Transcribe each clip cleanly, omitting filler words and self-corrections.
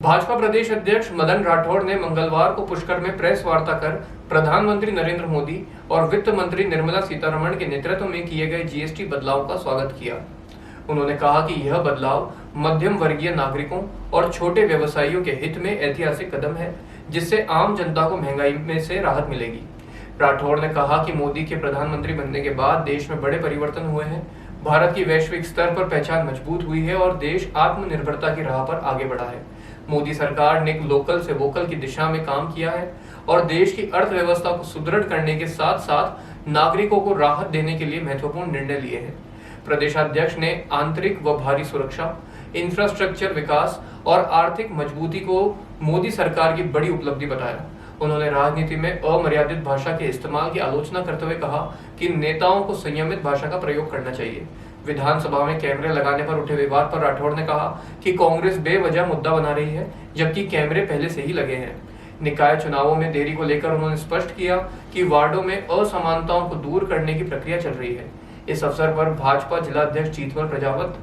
भाजपा प्रदेश अध्यक्ष मदन राठौड़ ने मंगलवार को पुष्कर में प्रेस वार्ता कर प्रधानमंत्री नरेंद्र मोदी और वित्त मंत्री निर्मला सीतारमण के नेतृत्व में किए गए जीएसटी बदलाव का स्वागत किया। उन्होंने कहा कि यह बदलाव मध्यम वर्गीय नागरिकों और छोटे व्यवसायियों के हित में ऐतिहासिक कदम है, जिससे आम जनता को महंगाई में से राहत मिलेगी। राठौड़ ने कहा कि मोदी के प्रधानमंत्री बनने के बाद देश में बड़े परिवर्तन हुए हैं। भारत की वैश्विक स्तर पर पहचान मजबूत हुई है और देश आत्मनिर्भरता की राह पर आगे बढ़ा है। मोदी सरकार ने लोकल से वोकल की दिशा में काम किया है और देश की अर्थव्यवस्था को सुदृढ़ करने के साथ साथ नागरिकों को राहत देने के लिए महत्वपूर्ण निर्णय लिए हैं। प्रदेशाध्यक्ष ने आंतरिक व बाहरी सुरक्षा, इंफ्रास्ट्रक्चर विकास और आर्थिक मजबूती को मोदी सरकार की बड़ी उपलब्धि बताया। उन्होंने राजनीति में अमर्यादित भाषा के इस्तेमाल की आलोचना करते हुए कहा कि नेताओं को संयमित भाषा का प्रयोग करना चाहिए। विधानसभा में कैमरे लगाने पर उठे विवाद पर राठौड़ ने कहा कि कांग्रेस बेवजह मुद्दा बना रही है, जबकि कैमरे पहले से ही लगे हैं। निकाय चुनावों में देरी को लेकर उन्होंने स्पष्ट किया कि वार्डों में असमानताओं को दूर करने की प्रक्रिया चल रही है। इस अवसर पर भाजपा जिला अध्यक्ष जीतमल प्रजापत,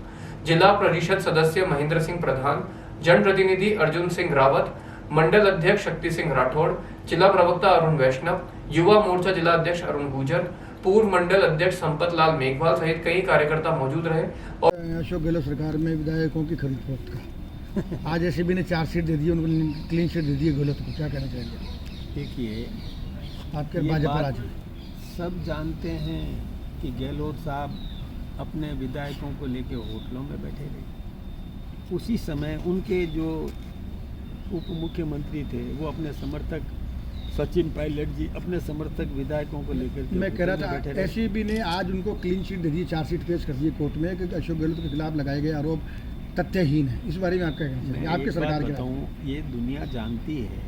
जिला परिषद सदस्य महेंद्र सिंह प्रधान, जनप्रतिनिधि अर्जुन सिंह रावत, मंडल अध्यक्ष शक्ति सिंह राठौड़, जिला प्रवक्ता अरुण वैष्णव, युवा मोर्चा जिला अध्यक्ष अरुण गुजर, पूर्व मंडल अध्यक्ष संपत लाल मेघवाल सहित कई कार्यकर्ता मौजूद रहे। और अशोक गहलोत सरकार में विधायकों की खरीद फरोख्त का आज एसीबी ने चार्जशीट दे दी, उनको क्लीन शीट दे दी गहलोत को, क्या कहना चाहेंगे? देखिए, आपके भाजपा राज्य में सब जानते हैं कि गहलोत साहब अपने विधायकों को लेकर होटलों में बैठे रहे। उसी समय उनके जो उप मुख्यमंत्री थे वो अपने समर्थक सचिन पायलट जी अपने समर्थक विधायकों को लेकर मैं कह रहा था एसीबी ने आज उनको क्लीन शीट दे दी, चार्जशीट पेश कर दी कोर्ट में कि अशोक गहलोत के खिलाफ लगाए गए आरोप तथ्यहीन है। इस बारे में आप क्या कहना चाहिए? आपके सरकार के बताऊँ, ये दुनिया जानती है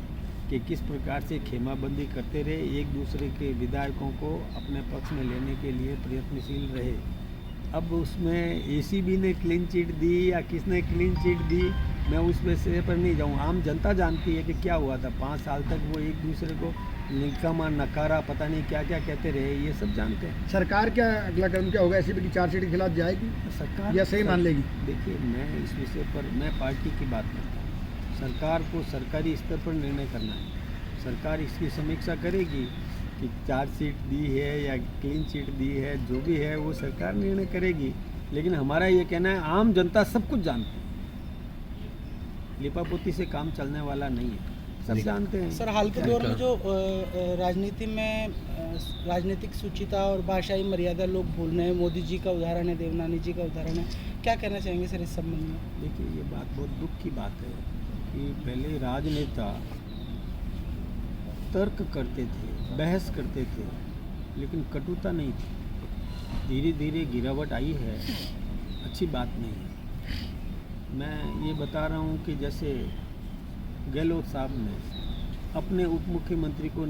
कि किस प्रकार से खेमाबंदी करते रहे, एक दूसरे के विधायकों को अपने पक्ष में लेने के लिए प्रयत्नशील रहे। अब उसमें एसीबी ने क्लीन चिट दी या किसने क्लीन चिट दी, मैं उस विषय पर नहीं जाऊँ। आम जनता जानती है कि क्या हुआ था। 5 साल तक वो एक दूसरे को निकम्मा, नकारा, पता नहीं क्या क्या कहते रहे, ये सब जानते हैं। सरकार क्या अगला कदम क्या होगा? एसीबी की चार्जशीट के खिलाफ जाएगी सरकार या सही मान लेगी? देखिए, मैं इस विषय पर मैं पार्टी की बात करता हूँ। सरकार को सरकारी स्तर पर निर्णय करना है। सरकार इसकी समीक्षा करेगी कि चार्जशीट दी है या क्लीन चिट दी है, जो भी है वो सरकार निर्णय करेगी। लेकिन हमारा ये कहना है, आम जनता सब कुछ जानती है, लिपापोती से काम चलने वाला नहीं है, सब जानते हैं। सर, हाल के दौर में जो राजनीति में राजनीतिक शुचिता और भाषाई मर्यादा लोग भूल रहे हैं, मोदी जी का उदाहरण है, देवनानी जी का उदाहरण है, क्या कहना चाहेंगे सर इस संबंध में? देखिए, ये बात बहुत दुख की बात है कि पहले राजनेता तर्क करते थे, बहस करते थे, लेकिन कटुता नहीं थी। धीरे धीरे गिरावट आई है, अच्छी बात नहीं है। मैं ये बता रहा हूँ कि जैसे गहलोत साहब ने अपने उप मुख्यमंत्री को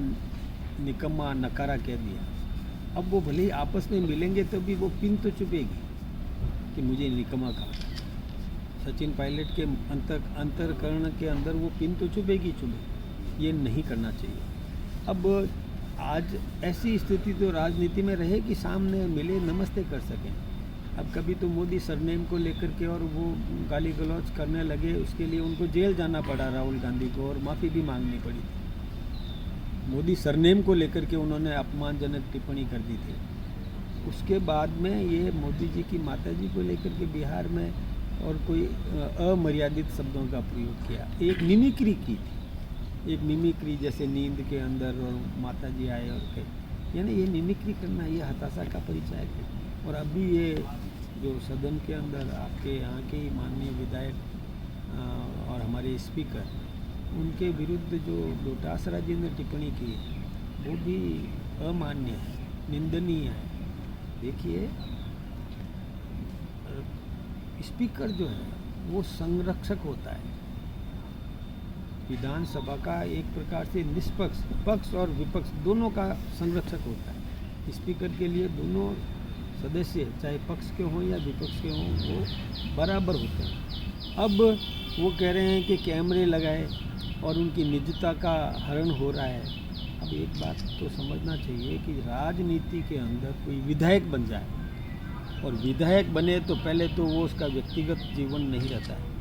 निकम्मा, नकारा कह दिया। अब वो भले ही आपस में मिलेंगे तो भी वो पिन तो चुभेगी कि मुझे निकम्मा कहा। सचिन पायलट के अंतरकरण के अंदर वो पिन तो चुभेगी। ये नहीं करना चाहिए। अब आज ऐसी स्थिति तो राजनीति में रहे कि सामने मिले, नमस्ते कर सकें। अब कभी तो मोदी सरनेम को लेकर के और वो गाली गलौज करने लगे, उसके लिए उनको जेल जाना पड़ा राहुल गांधी को, और माफ़ी भी मांगनी पड़ी थी। मोदी सरनेम को लेकर के उन्होंने अपमानजनक टिप्पणी कर दी थी। उसके बाद में ये मोदी जी की माताजी को लेकर के बिहार में और कोई अमर्यादित शब्दों का प्रयोग किया, एक मिमिक्री की थी। एक मिमिक्री जैसे नींद के अंदर और माताजी आए और कहे, यानी ये मिमिक्री करना, ये हताशा का परिचय है। और अभी ये जो सदन के अंदर आपके यहाँ के ही माननीय विधायक और हमारे स्पीकर, उनके विरुद्ध जो डोटासरा जी ने टिप्पणी की, वो भी अमान्य है, निंदनीय है। देखिए, स्पीकर जो है वो संरक्षक होता है विधानसभा का, एक प्रकार से निष्पक्ष, पक्ष और विपक्ष दोनों का संरक्षक होता है। स्पीकर के लिए दोनों सदस्य चाहे पक्ष के हों या विपक्ष के हों, वो बराबर होते हैं। अब वो कह रहे हैं कि कैमरे लगाए और उनकी निजता का हरण हो रहा है। अब एक बात तो समझना चाहिए कि राजनीति के अंदर कोई विधायक बन जाए, और विधायक बने तो पहले तो वो उसका व्यक्तिगत जीवन नहीं रहता है,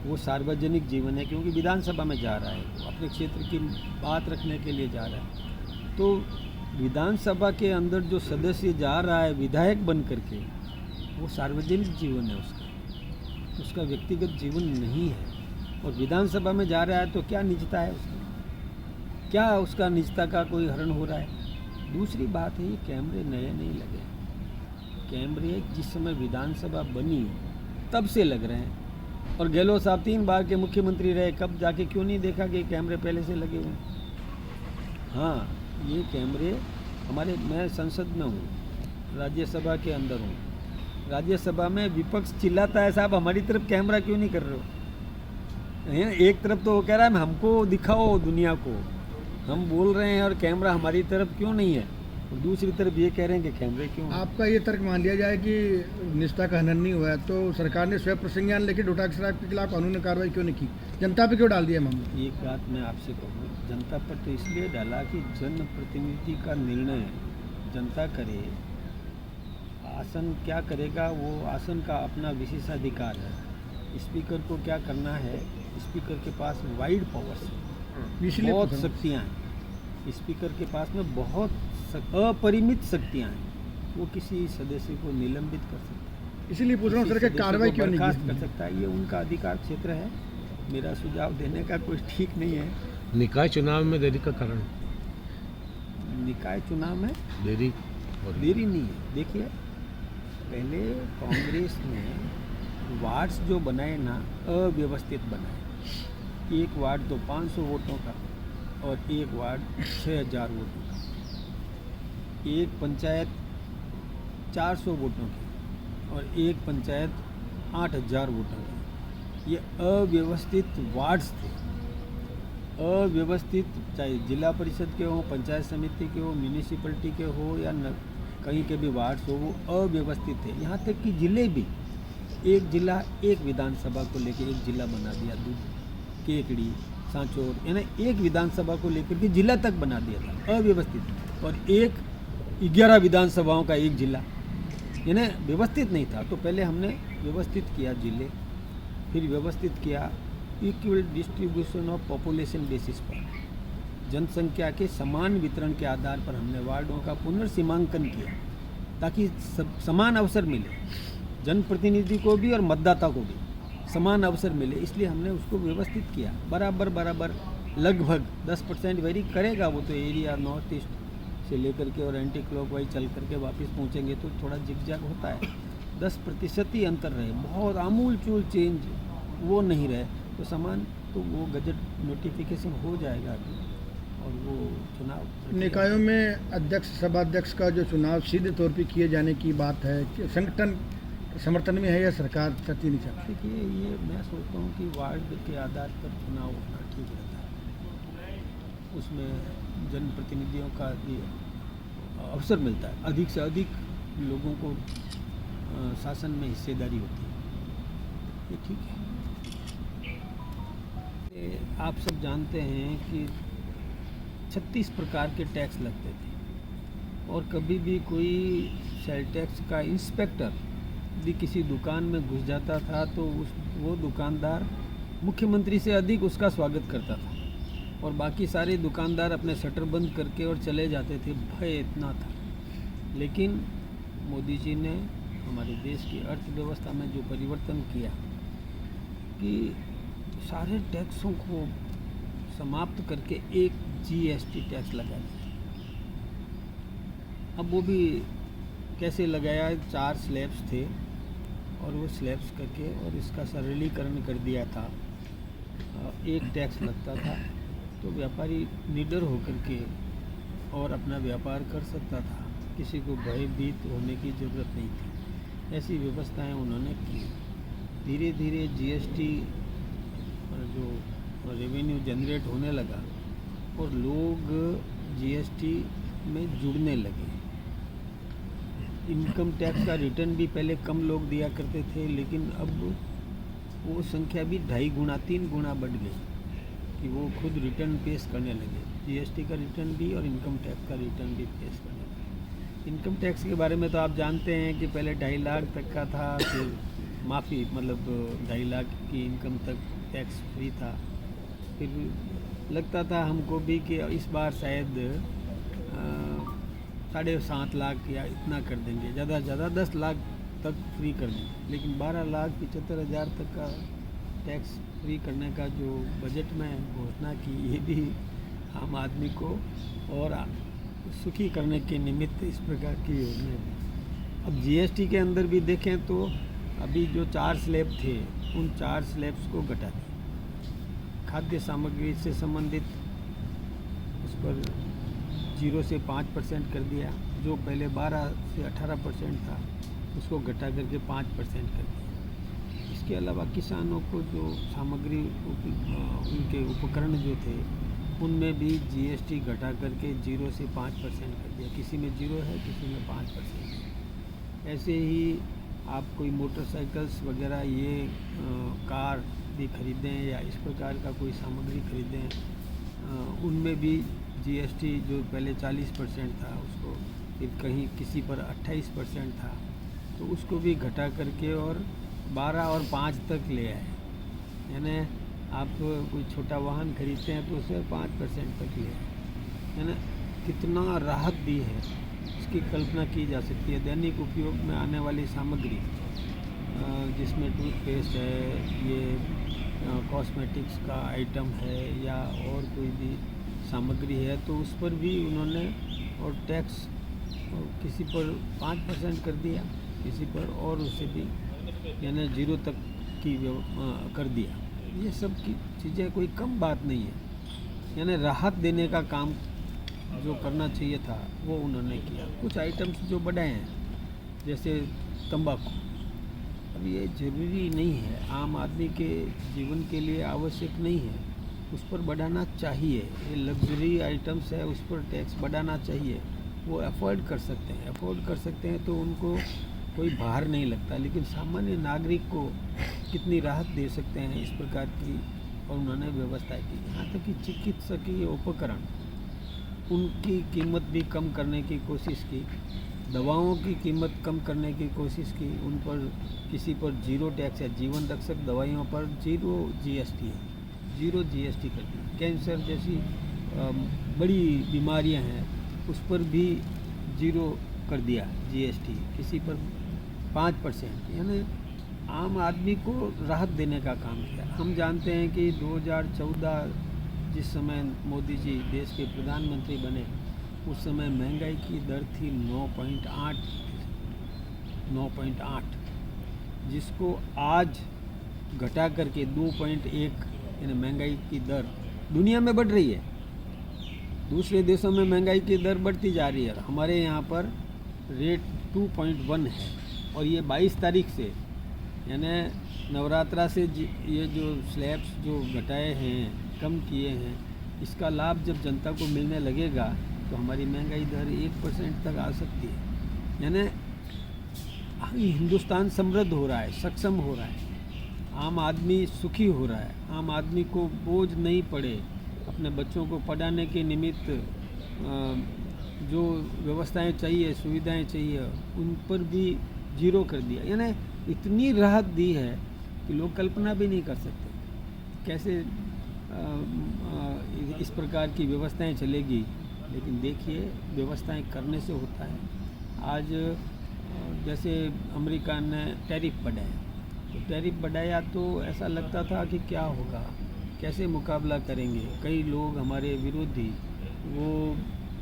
वो सार्वजनिक जीवन है, क्योंकि विधानसभा में जा रहा है, वो अपने क्षेत्र की बात रखने के लिए जा रहा है। तो विधानसभा के अंदर जो सदस्य जा रहा है विधायक बन करके, वो सार्वजनिक जीवन है उसका व्यक्तिगत जीवन नहीं है। और विधानसभा में जा रहा है तो क्या निजता है उसकी, क्या उसका निजता का कोई हरण हो रहा है। दूसरी बात है, ये कैमरे नए नहीं लगे, कैमरे जिस समय विधानसभा बनी तब से लग रहे हैं। और गहलोत साहब 3 बार के मुख्यमंत्री रहे, कब जाके क्यों नहीं देखा कि कैमरे पहले से लगे हुए हैं। हाँ, ये कैमरे हमारे, मैं संसद में हूँ, राज्यसभा के अंदर हूँ, राज्यसभा में विपक्ष चिल्लाता है साहब हमारी तरफ कैमरा क्यों नहीं कर रहे हो। एक तरफ तो वो कह रहा है हमको दिखाओ दुनिया को, हम बोल रहे हैं और कैमरा हमारी तरफ क्यों नहीं है, और दूसरी तरफ ये कह रहे हैं कि कैमरे क्यों हैं। आपका ये तर्क मान लिया जाए कि निष्ठा का हनन नहीं हुआ है, तो सरकार ने स्वयं प्रसंज्ञान लेकर डोटा शराब के खिलाफ कानूनी कार्रवाई क्यों नहीं की, जनता पे क्यों डाल दिया मामला। एक बात मैं आपसे कहूँ, जनता पर तो इसलिए डाला कि जनप्रतिनिधि का निर्णय जनता करे, आसन क्या करेगा वो आसन का अपना विशेषाधिकार है। स्पीकर को क्या करना है, स्पीकर के पास वाइड पावर्स है, इसलिए बहुत शक्तियाँ हैं, स्पीकर के पास में बहुत अपरिमित शक्तियाँ हैं, वो किसी सदस्य को निलंबित कर सकता है, इसीलिए पूछ रहा हूँ सर, कार्रवाई क्यों नहीं बर्खास्त की। कर सकता है, ये उनका अधिकार क्षेत्र है। मेरा सुझाव देने का कुछ ठीक नहीं है। निकाय चुनाव में देरी का कारण, निकाय चुनाव में देरी हो रही है। देरी नहीं है। देखिए, पहले कांग्रेस ने वार्ड्स जो बनाए ना, अव्यवस्थित बनाए। एक वार्ड तो 500 वोटों का और एक वार्ड 6000 वोटों का, एक पंचायत 400 वोटों की और एक पंचायत 8000 वोटों की। ये अव्यवस्थित वार्ड्स थे, अव्यवस्थित, चाहे जिला परिषद के हो, पंचायत समिति के हो, म्यूनिसिपलिटी के हो या कहीं के भी वार्ड्स हो, वो अव्यवस्थित थे। यहाँ तक कि जिले भी, एक जिला एक विधानसभा को लेकर एक जिला बना दिया, केकड़ी, सांचौर, यानी एक विधानसभा को लेकर के जिला तक बना दिया था, अव्यवस्थित। और 11 विधानसभाओं का एक जिला, यानी व्यवस्थित नहीं था। तो पहले हमने व्यवस्थित किया जिले, फिर व्यवस्थित किया equal distribution of population basis पर, जनसंख्या के समान वितरण के आधार पर हमने वार्डों का पुनर्सीमांकन किया, ताकि समान अवसर मिले, जनप्रतिनिधि को भी और मतदाता को भी समान अवसर मिले। इसलिए हमने उसको व्यवस्थित किया, बराबर लगभग 10% वेरी करेगा वो तो, एरिया नॉर्थ ईस्ट से लेकर के और एंटी क्लॉकवाइज चल करके वापस पहुंचेंगे तो थोड़ा जिगजैग होता है, 10% ही अंतर रहे, बहुत आमूल चूल चेंज वो नहीं रहे तो समान, तो वो गजट नोटिफिकेशन हो जाएगा अभी और वो चुनाव। निकायों में अध्यक्ष सभाध्यक्ष का जो चुनाव सीधे तौर पे किए जाने की बात है, कि संगठन समर्थन में है या सरकार चाहती नहीं चाहती। देखिए, ये मैं सोचता हूँ कि वार्ड के आधार पर चुनाव होना ठीक रहता है, उसमें जनप्रतिनिधियों का भी अवसर मिलता है, अधिक से अधिक लोगों को शासन में हिस्सेदारी होती है, ये ठीक है। आप सब जानते हैं कि 36 प्रकार के टैक्स लगते थे और कभी भी कोई सेल टैक्स का इंस्पेक्टर भी किसी दुकान में घुस जाता था तो वो दुकानदार मुख्यमंत्री से अधिक उसका स्वागत करता था और बाकी सारे दुकानदार अपने शटर बंद करके और चले जाते थे, भय इतना था। लेकिन मोदी जी ने हमारे देश की अर्थव्यवस्था में जो परिवर्तन किया कि सारे टैक्सों को समाप्त करके एक जीएसटी टैक्स लगा दिया। अब वो भी कैसे लगाया, 4 स्लैब्स थे और वो स्लैब्स करके और इसका सरलीकरण कर दिया था। एक टैक्स लगता था तो व्यापारी निडर होकर के और अपना व्यापार कर सकता था, किसी को भयभीत होने की ज़रूरत नहीं थी। ऐसी व्यवस्थाएं उन्होंने की। धीरे धीरे जीएसटी और जो रेवेन्यू जनरेट होने लगा और लोग जीएसटी में जुड़ने लगे। इनकम टैक्स का रिटर्न भी पहले कम लोग दिया करते थे, लेकिन अब वो संख्या भी 2.5 गुना 3 गुना बढ़ गई कि वो खुद रिटर्न पेश करने लगे, जीएसटी का रिटर्न भी और इनकम टैक्स का रिटर्न भी पेश करने लगे। इनकम टैक्स के बारे में तो आप जानते हैं कि पहले 2.5 लाख तक का था, फिर माफ़ी, मतलब 2.5 लाख की इनकम तक टैक्स फ्री था। फिर लगता था हमको भी कि इस बार शायद 7.5 लाख या इतना कर देंगे, ज़्यादा से ज़्यादा 10 लाख तक फ्री कर देंगे, लेकिन 12,75,000 तक का टैक्स फ्री करने का जो बजट में घोषणा की, ये भी आम आदमी को और सुखी करने के निमित्त इस प्रकार की योजना है। अब जीएसटी के अंदर भी देखें तो अभी जो 4 स्लैब थे, उन 4 स्लैब्स को घटा दिया। खाद्य सामग्री से संबंधित उस पर 0 से 5% कर दिया, जो पहले 12 से 18% था उसको घटा करके 5% कर दिया। इसके अलावा किसानों को जो सामग्री उनके उपकरण जो थे उनमें भी जीएसटी घटा करके 0 से 5% कर दिया। किसी में 0 है, किसी में 5% है। ऐसे ही आप कोई मोटरसाइकिल्स वगैरह ये कार भी खरीदें या इस प्रकार का कोई सामग्री खरीदें, उनमें भी जीएसटी जो पहले 40% था उसको फिर कहीं किसी पर 28% था, तो उसको भी घटा करके और 12 और 5 तक ले आए। यानी आप कोई छोटा वाहन खरीदते हैं तो उसे 5% तक ले आए। यानी कितना राहत दी है इसकी कल्पना की जा सकती है। दैनिक उपयोग में आने वाली सामग्री जिसमें टूथपेस्ट है, ये कॉस्मेटिक्स का आइटम है या और कोई भी सामग्री है, तो उस पर भी उन्होंने और टैक्स किसी पर 5% कर दिया, किसी पर और उसे भी यानी 0 तक की कर दिया। ये सब की चीज़ें कोई कम बात नहीं है। यानी राहत देने का काम जो करना चाहिए था वो उन्होंने किया। कुछ आइटम्स जो बढ़ाए हैं जैसे तंबाकू, अब ये ज़रूरी नहीं है, आम आदमी के जीवन के लिए आवश्यक नहीं है, उस पर बढ़ाना चाहिए। ये लग्जरी आइटम्स है, उस पर टैक्स बढ़ाना चाहिए। वो अफोर्ड कर सकते हैं तो उनको कोई भार नहीं लगता। लेकिन सामान्य नागरिक को कितनी राहत दे सकते हैं इस प्रकार की और उन्होंने व्यवस्था की। यहाँ तक कि चिकित्सकीय उपकरण, उनकी कीमत भी कम करने की कोशिश की, दवाओं की कीमत कम करने की कोशिश की। उन पर किसी पर 0 टैक्स है, जीवन रक्षक दवाइयों पर 0 जीएसटी है, 0 जीएसटी कर दी। कैंसर जैसी बड़ी बीमारियां हैं उस पर भी 0 कर दिया जीएसटी, किसी पर 5%। यानी आम आदमी को राहत देने का काम किया। हम जानते हैं कि 2014 जिस समय मोदी जी देश के प्रधानमंत्री बने, उस समय महंगाई की दर थी 9.8, जिसको आज घटा करके 2.1, यानी महंगाई की दर दुनिया में बढ़ रही है। दूसरे देशों में महंगाई की दर बढ़ती जा रही है, हमारे यहाँ पर रेट 2.1 है। और ये 22 तारीख से, यानी नवरात्रा से ये जो स्लैब्स जो घटाए हैं, कम किए हैं, इसका लाभ जब जनता को मिलने लगेगा तो हमारी महंगाई दर 1% तक आ सकती है। यानी हिंदुस्तान समृद्ध हो रहा है, सक्षम हो रहा है, आम आदमी सुखी हो रहा है, आम आदमी को बोझ नहीं पड़े। अपने बच्चों को पढ़ाने के निमित्त जो व्यवस्थाएं चाहिए, सुविधाएं चाहिए, उन पर भी 0 कर दिया। यानी इतनी राहत दी है कि लोग कल्पना भी नहीं कर सकते कैसे इस प्रकार की व्यवस्थाएं चलेगी। लेकिन देखिए, व्यवस्थाएं करने से होता है। आज जैसे अमेरिका ने टैरिफ बढ़ाया, तो टैरिफ बढ़ाया तो ऐसा लगता था कि क्या होगा, कैसे मुकाबला करेंगे। कई लोग हमारे विरोधी वो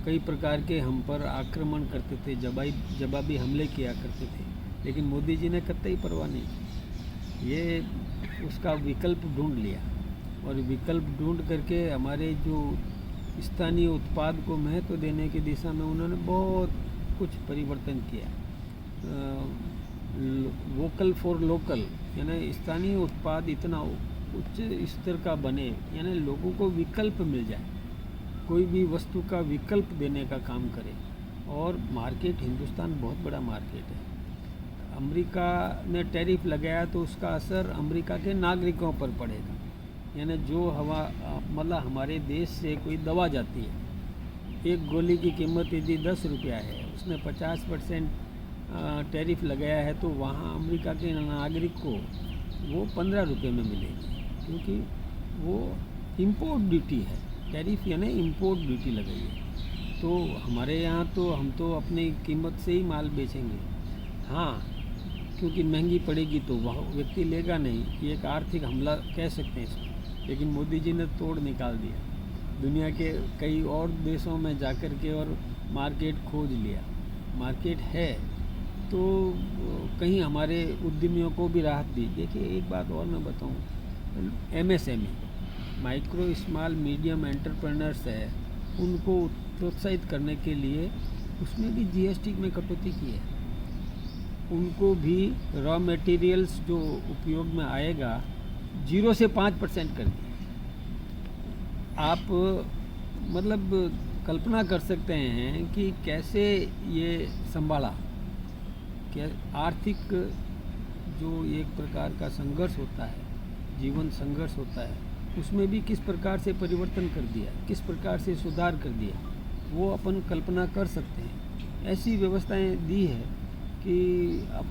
कई प्रकार के हम पर आक्रमण करते थे, जवाबी हमले किया करते थे, लेकिन मोदी जी ने कतई परवाह नहीं की। ये उसका विकल्प ढूंढ लिया और विकल्प ढूंढ करके हमारे जो स्थानीय उत्पाद को महत्व देने की दिशा में उन्होंने बहुत कुछ परिवर्तन किया। वोकल फॉर लोकल, यानी स्थानीय उत्पाद इतना उच्च स्तर का बने, यानी लोगों को विकल्प मिल जाए, कोई भी वस्तु का विकल्प देने का काम करे। और मार्केट, हिंदुस्तान बहुत बड़ा मार्केट है। अमेरिका ने टैरिफ लगाया तो उसका असर अमेरिका के नागरिकों पर पड़ेगा। यानी जो मतलब हमारे देश से कोई दवा जाती है, एक गोली की कीमत यदि 10 रुपया है, उसमें 50% टैरिफ लगाया है तो वहाँ अमेरिका के नागरिक को वो 15 रुपये में मिलेगी, क्योंकि वो इंपोर्ट ड्यूटी है। टैरिफ यानी इंपोर्ट ड्यूटी लगाई है। तो हमारे यहाँ तो हम तो अपनी कीमत से ही माल बेचेंगे। हाँ, क्योंकि महंगी पड़ेगी तो वह व्यक्ति लेगा नहीं, ये एक आर्थिक हमला कह सकते हैं इसको। लेकिन मोदी जी ने तोड़ निकाल दिया, दुनिया के कई और देशों में जाकर के और मार्केट खोज लिया। मार्केट है तो कहीं हमारे उद्यमियों को भी राहत दी। देखिए एक बात और मैं बताऊं, MSME micro small medium entrepreneurs है, उनको प्रोत्साहित करने के लिए उसमें भी GST में कटौती की है। उनको भी रॉ मटेरियल्स जो उपयोग में आएगा 0 से 5% कर दिया। आप मतलब कल्पना कर सकते हैं कि कैसे ये संभाला, क्या आर्थिक जो एक प्रकार का संघर्ष होता है, जीवन संघर्ष होता है, उसमें भी किस प्रकार से परिवर्तन कर दिया, किस प्रकार से सुधार कर दिया, वो अपन कल्पना कर सकते हैं। ऐसी व्यवस्थाएं दी है कि अब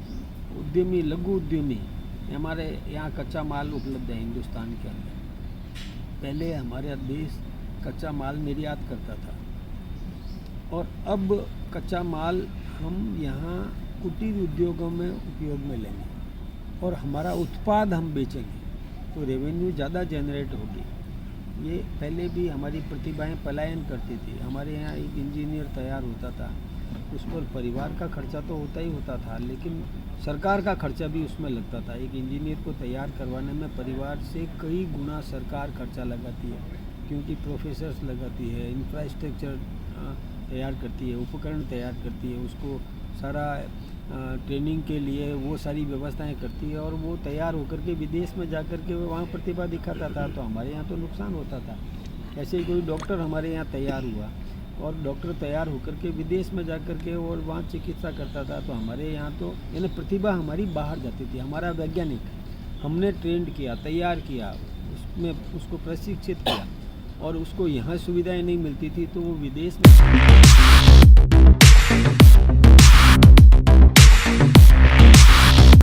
उद्यमी, लघु उद्यमी, हमारे यहाँ कच्चा माल उपलब्ध है हिंदुस्तान के अंदर। पहले हमारा देश कच्चा माल निर्यात करता था और अब कच्चा माल हम यहाँ कुटीर उद्योगों में उपयोग में लेंगे और हमारा उत्पाद हम बेचेंगे तो रेवेन्यू ज़्यादा जनरेट होगी। ये पहले भी हमारी प्रतिभाएं पलायन करती थी। हमारे यहाँ एक इंजीनियर तैयार होता था, उस पर परिवार का खर्चा तो होता ही होता था, लेकिन सरकार का खर्चा भी उसमें लगता था। एक इंजीनियर को तैयार करवाने में परिवार से कई गुना सरकार खर्चा लगाती है, क्योंकि प्रोफेसर्स लगाती है, इंफ्रास्ट्रक्चर तैयार करती है, उपकरण तैयार करती है, उसको सारा ट्रेनिंग के लिए वो सारी व्यवस्थाएं करती है और वो तैयार होकर के विदेश में जाकर के वहाँ प्रतिभा दिखाता था, तो हमारे यहाँ तो नुकसान होता था। ऐसे ही कोई डॉक्टर हमारे यहाँ तैयार हुआ और डॉक्टर तैयार होकर के विदेश में जाकर के और वहाँ चिकित्सा करता था, तो हमारे यहाँ तो यानी प्रतिभा हमारी बाहर जाती थी। हमारा वैज्ञानिक हमने ट्रेंड किया, तैयार किया, उसमें उसको प्रशिक्षित किया और उसको यहाँ सुविधाएं नहीं मिलती थी तो वो विदेश में।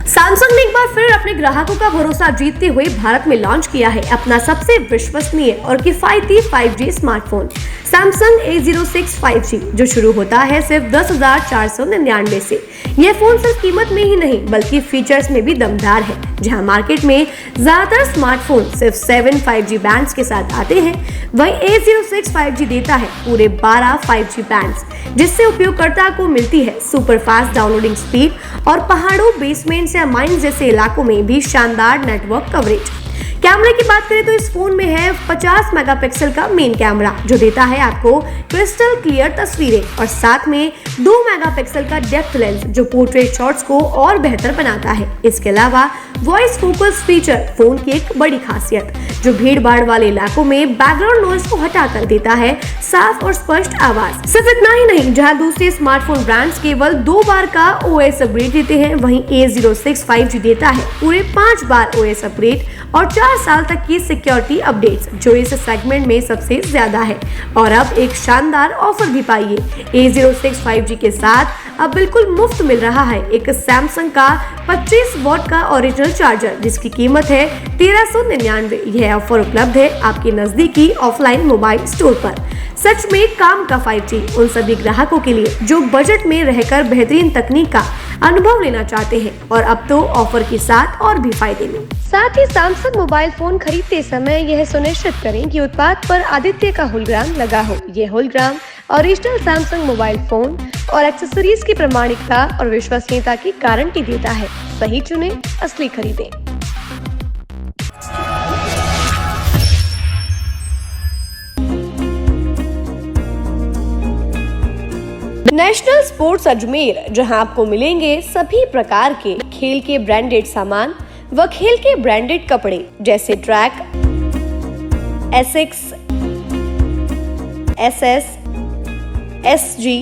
सैमसंग ने एक बार फिर अपने ग्राहकों का भरोसा जीतते हुए भारत में लॉन्च किया है अपना सबसे विश्वसनीय और किफायती 5G smartphone Samsung A06 5G, जो शुरू होता है सिर्फ 10,499 से। यह फोन सिर्फ कीमत में ही नहीं बल्कि फीचर्स में भी दमदार है। जहां मार्केट में ज्यादातर स्मार्टफोन सिर्फ 7 5G बैंड्स के साथ आते हैं, वहीं A06 5G देता है पूरे 12 5G बैंड्स, जिससे उपयोगकर्ता को मिलती है सुपर फास्ट डाउनलोडिंग स्पीड और पहाड़ों, बेसमेंट्स या माइंस जैसे इलाकों में भी शानदार नेटवर्क कवरेज। कैमरे की बात करें तो इस फोन में है 50 मेगापिक्सल का मेन कैमरा, जो देता है आपको क्रिस्टल क्लियर तस्वीरें और साथ में 2 मेगापिक्सल का डेप्थ लेंस, जो पोर्ट्रेट शॉट्स को और बेहतर बनाता है। इसके अलावा वॉइस फोकस फीचर फोन की एक बड़ी खासियत, जो भीड़ भाड़ वाले इलाकों में बैकग्राउंड नॉइज को हटाकर देता है साफ और स्पष्ट आवाज। सिर्फ इतना ही नहीं, जहां दूसरे स्मार्टफोन ब्रांड्स केवल 2 बार का OS अपग्रेड देते हैं, वहीं A06 5G देता है पूरे 5 बार OS अपग्रेड और 4 साल तक की सिक्योरिटी अपडेट्स, जो इस सेगमेंट में सबसे ज्यादा है। और अब एक शानदार ऑफर भी पाइए। A06 5G के साथ अब बिल्कुल मुफ्त मिल रहा है एक सैमसंग का 25 वॉट का ओरिजिनल चार्जर, जिसकी कीमत है 1399। यह ऑफर उपलब्ध है आपके नजदीकी ऑफलाइन मोबाइल स्टोर पर। सच में काम का 5G उन सभी ग्राहकों के लिए जो बजट में रहकर बेहतरीन तकनीक का अनुभव लेना चाहते हैं, और अब तो ऑफर के साथ और भी फायदे में। साथ ही सैमसंग मोबाइल फोन खरीदते समय यह सुनिश्चित करें कि उत्पाद पर आदित्य का होलोग्राम लगा हो। यह hologram original Samsung mobile phone और एक्सेसरीज की प्रामाणिकता और विश्वसनीयता की गारंटी देता है। सही चुने, असली खरीदें। नेशनल स्पोर्ट्स अजमेर, जहां आपको मिलेंगे सभी प्रकार के खेल के ब्रांडेड सामान व खेल के ब्रांडेड कपड़े, जैसे track, Asics, SS, SG,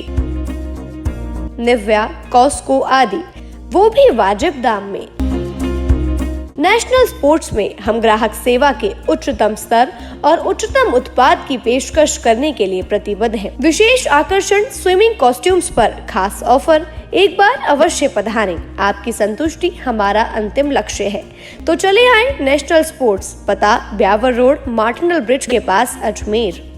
Nivia, Cosco आदि, वो भी वाजिब दाम में। नेशनल स्पोर्ट्स में हम ग्राहक सेवा के उच्चतम स्तर और उच्चतम उत्पाद की पेशकश करने के लिए प्रतिबद्ध हैं। विशेष आकर्षण स्विमिंग कॉस्ट्यूम्स पर खास ऑफर, एक बार अवश्य पधारें। आपकी संतुष्टि हमारा अंतिम लक्ष्य है। तो चले आए नेशनल स्पोर्ट्स, पता ब्यावर रोड, मार्टिनल ब्रिज के पास, अजमेर।